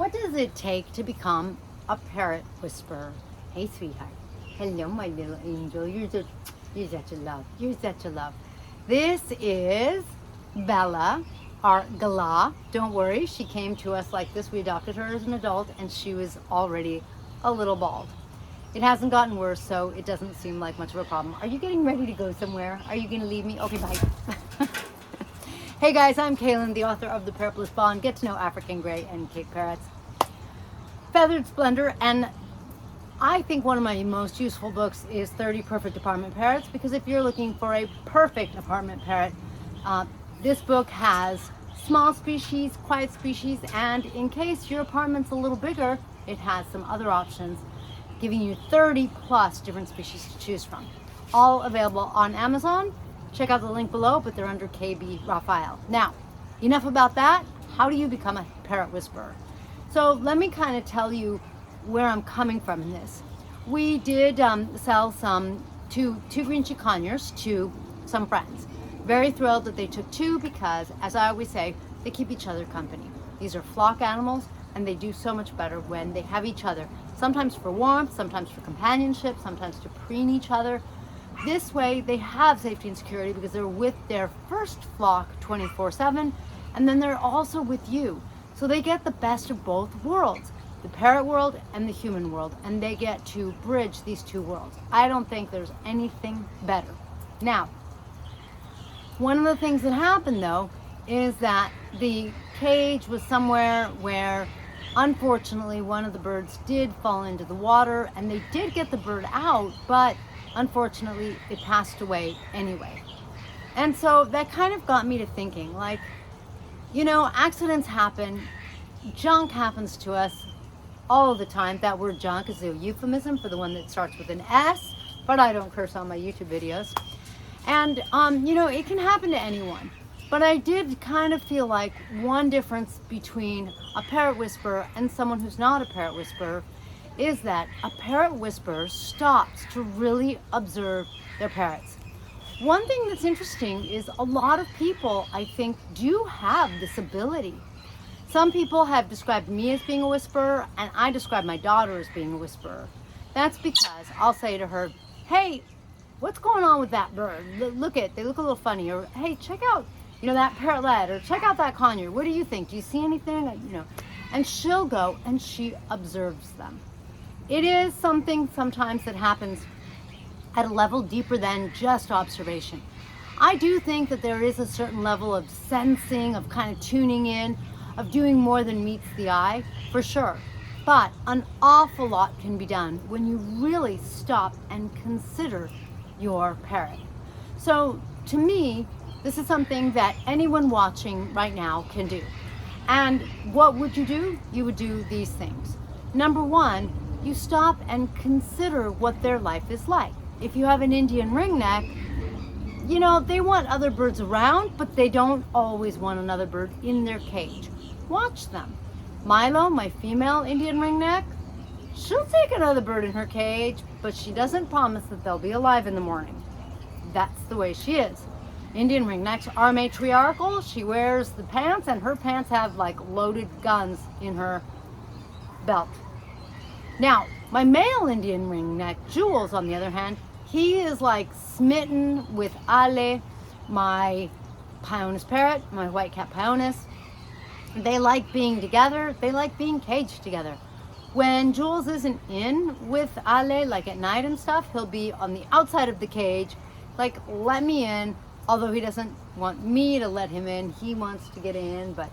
What does it take to become a parrot whisperer? Hey, sweetheart. Hello, my little angel. You're such a love. You're such a love. This is Bella, our Gala. Don't worry, she came to us like this. We adopted her as an adult, and she was already a little bald. It hasn't gotten worse, so it doesn't seem like much of a problem. Are you getting ready to go somewhere? Are you going to leave me? Okay, bye. Hey guys, I'm Kaylin, the author of the Parrot Bliss Bond, Get to Know African Grey and Cape Parrots, Feathered Splendor, and I think one of my most useful books is 30 Perfect Apartment Parrots, because if you're looking for a perfect apartment parrot, this book has small species, quiet species, and in case your apartment's a little bigger, it has some other options, giving you 30 plus different species to choose from. All available on Amazon. Check out the link below, but they're under KB Raphael. Now, enough about that. How do you become a parrot whisperer? So let me kind of tell you where I'm coming from in this. We did sell two green chicaneers to some friends. Very thrilled that they took two because, as I always say, they keep each other company. These are flock animals, and they do so much better when they have each other. Sometimes for warmth, sometimes for companionship, sometimes to preen each other. This way they have safety and security because they're with their first flock 24/7, and then they're also with you. So they get the best of both worlds, the parrot world and the human world, and they get to bridge these two worlds. I don't think there's anything better. Now, one of the things that happened though is that the cage was somewhere where unfortunately one of the birds did fall into the water, and they did get the bird out, but unfortunately it passed away anyway. And so that kind of got me to thinking, like, you know, accidents happen, junk happens to us all the time. That word junk is a euphemism for the one that starts with an S, but I don't curse on my YouTube videos. And you know, it can happen to anyone. But I did kind of feel like one difference between a parrot whisperer and someone who's not a parrot whisperer is that a parrot whisperer stops to really observe their parrots. One thing that's interesting is a lot of people, I think, do have this ability. Some people have described me as being a whisperer, and I describe my daughter as being a whisperer. That's because I'll say to her, hey, what's going on with that bird? They look a little funny. Or, hey, check out, you know, that parrotlet, or check out that conure. What do you think? Do you see anything? You know, and she'll go and she observes them. It is something sometimes that happens at a level deeper than just observation. I do think that there is a certain level of sensing, of kind of tuning in, of doing more than meets the eye, for sure. But an awful lot can be done when you really stop and consider your parrot. So to me, this is something that anyone watching right now can do. And what would you do? You would do these things. Number one, you stop and consider what their life is like. If you have an Indian ringneck, you know, they want other birds around, but they don't always want another bird in their cage. Watch them. Milo, my female Indian ringneck, she'll take another bird in her cage, but she doesn't promise that they'll be alive in the morning. That's the way she is. Indian ringnecks are matriarchal. She wears the pants, and her pants have like loaded guns in her belt. Now, my male Indian ringneck, Jules, on the other hand, he is like smitten with Ale, my Pioneus parrot, my white-capped Pioneus. They like being together. They like being caged together. When Jules isn't in with Ale, like at night and stuff, he'll be on the outside of the cage, like, let me in, although he doesn't want me to let him in. He wants to get in, but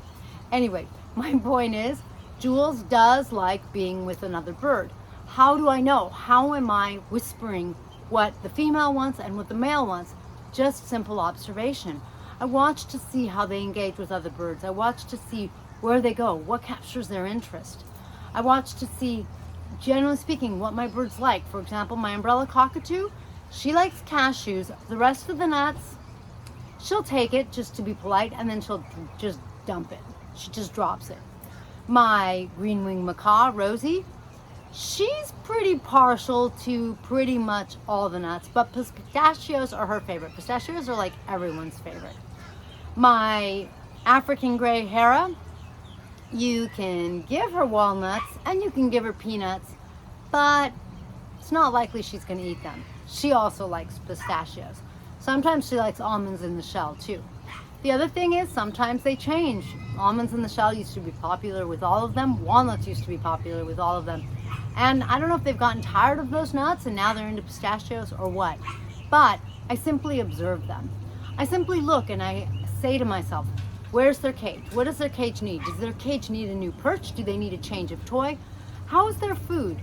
anyway, my point is, Jules does like being with another bird. How do I know? How am I whispering what the female wants and what the male wants? Just simple observation. I watch to see how they engage with other birds. I watch to see where they go, what captures their interest. I watch to see, generally speaking, what my birds like. For example, my umbrella cockatoo, she likes cashews. The rest of the nuts, she'll take it just to be polite, and then she'll just dump it. She just drops it. My green-winged macaw, Rosie, she's pretty partial to pretty much all the nuts, but pistachios are her favorite. Pistachios are like everyone's favorite. My African gray Hera, You can give her walnuts and you can give her peanuts, but it's not likely she's going to eat them. She also likes pistachios. Sometimes she likes almonds in the shell too. The other thing is sometimes they change. Almonds in the shell used to be popular with all of them. Walnuts used to be popular with all of them. And I don't know if they've gotten tired of those nuts and now they're into pistachios or what. But I simply observe them. I simply look and I say to myself, where's their cage? What does their cage need? Does their cage need a new perch? Do they need a change of toy? How is their food?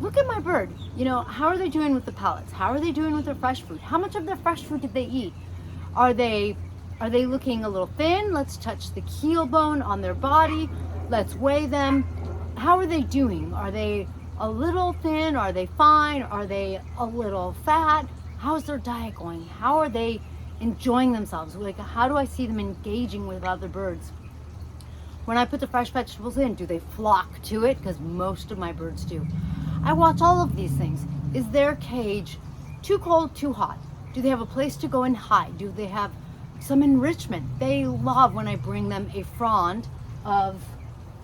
Look at my bird. You know, how are they doing with the pellets? How are they doing with their fresh food? How much of their fresh food did they eat? Are they looking a little thin? Let's touch the keel bone on their body. Let's weigh them. How are they doing? Are they a little thin? Are they fine? Are they a little fat? How's their diet going? How are they enjoying themselves? Like, how do I see them engaging with other birds? When I put the fresh vegetables in, do they flock to it? Because most of my birds do. I watch all of these things. Is their cage too cold, too hot? Do they have a place to go and hide? Do they have some enrichment? They love when I bring them a frond of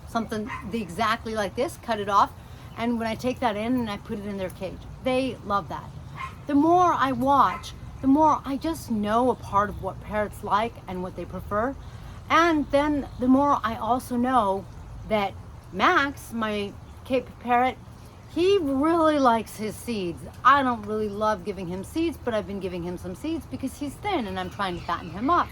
something exactly like this, cut it off, and when I take that in and I put it in their cage, they love that. The more I watch, the more I just know a part of what parrots like and what they prefer. And then the more I also know that Max, my Cape parrot, he really likes his seeds. I don't really love giving him seeds, but I've been giving him some seeds because he's thin and I'm trying to fatten him up.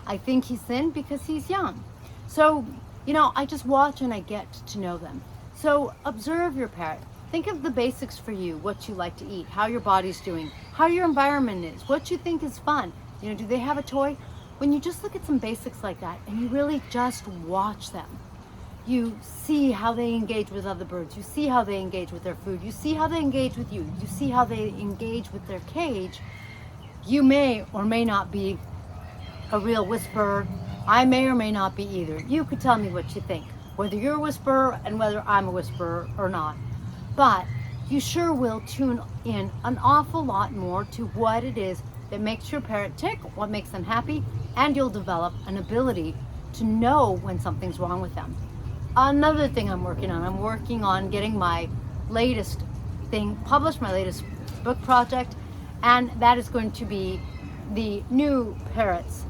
I think he's thin because he's young. So, you know, I just watch and I get to know them. So observe your parrot. Think of the basics for you, what you like to eat, how your body's doing, how your environment is, what you think is fun. You know, do they have a toy? When you just look at some basics like that and you really just watch them, you see how they engage with other birds, you see how they engage with their food, you see how they engage with you, you see how they engage with their cage. You may or may not be a real whisperer. I may or may not be either. You could tell me what you think, whether you're a whisperer and whether I'm a whisperer or not. But you sure will tune in an awful lot more to what it is that makes your parrot tick, what makes them happy, and you'll develop an ability to know when something's wrong with them. Another thing I'm working on getting my latest thing published, my latest book project, and that is going to be the new Parrots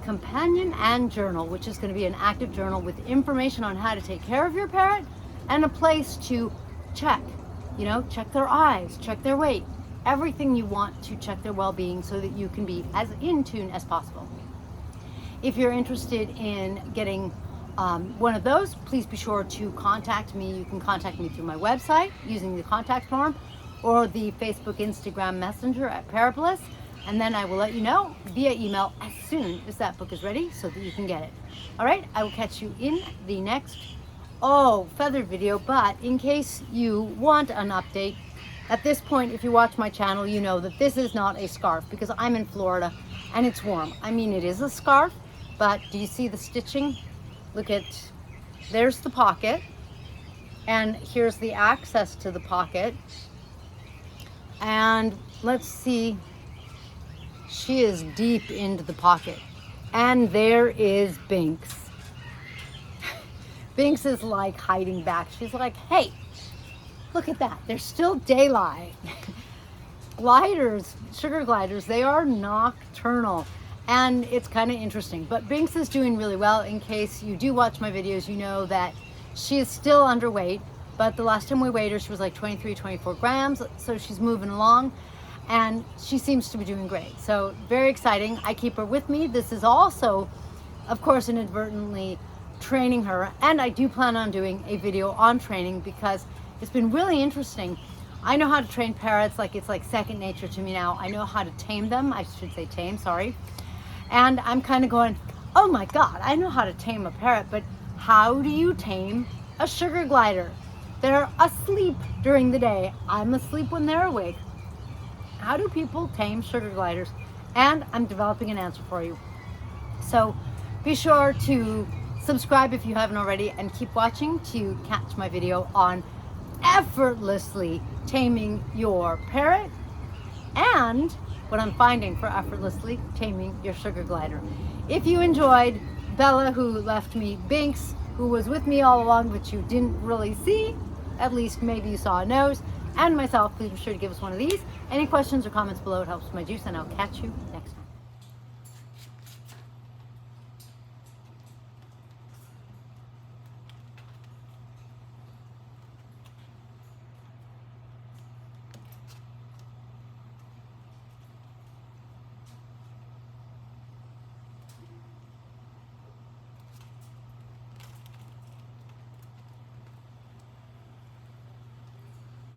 Companion and Journal, which is going to be an active journal with information on how to take care of your parrot and a place to check, you know, check their eyes, check their weight, everything you want to check their well-being so that you can be as in tune as possible. If you're interested in getting one of those, please be sure to contact me. You can contact me through my website using the contact form or the Facebook, Instagram Messenger at Parrot Bliss, and then I will let you know via email as soon as that book is ready so that you can get it. All right, I will catch you in the next feathered video, but in case you want an update, at this point, if you watch my channel, you know that this is not a scarf because I'm in Florida and it's warm. I mean, it is a scarf, but do you see the stitching? Look at, there's the pocket, and here's the access to the pocket. And let's see, she is deep into the pocket. And there is Binks. Binks is like hiding back. She's like, hey, look at that. There's still daylight. Gliders, sugar gliders, they are nocturnal. And it's kind of interesting. But Binks is doing really well. In case you do watch my videos, you know that she is still underweight. But the last time we weighed her, she was like 23, 24 grams. So she's moving along. And she seems to be doing great. So very exciting. I keep her with me. This is also, of course, inadvertently training her. And I do plan on doing a video on training because it's been really interesting. I know how to train parrots, like it's like second nature to me now. I know how to tame them. I should say tame, sorry. And I'm kind of going, oh my God, I know how to tame a parrot, but how do you tame a sugar glider? They're asleep during the day. I'm asleep when they're awake. How do people tame sugar gliders? And I'm developing an answer for you. So be sure to subscribe if you haven't already and keep watching to catch my video on effortlessly taming your parrot and what I'm finding for effortlessly taming your sugar glider. If you enjoyed, Bella, who left me, Binks, who was with me all along, but you didn't really see. At least maybe you saw a nose. And myself. Please be sure to give us one of these. Any questions or comments below, it helps with my juice, and I'll catch you next time.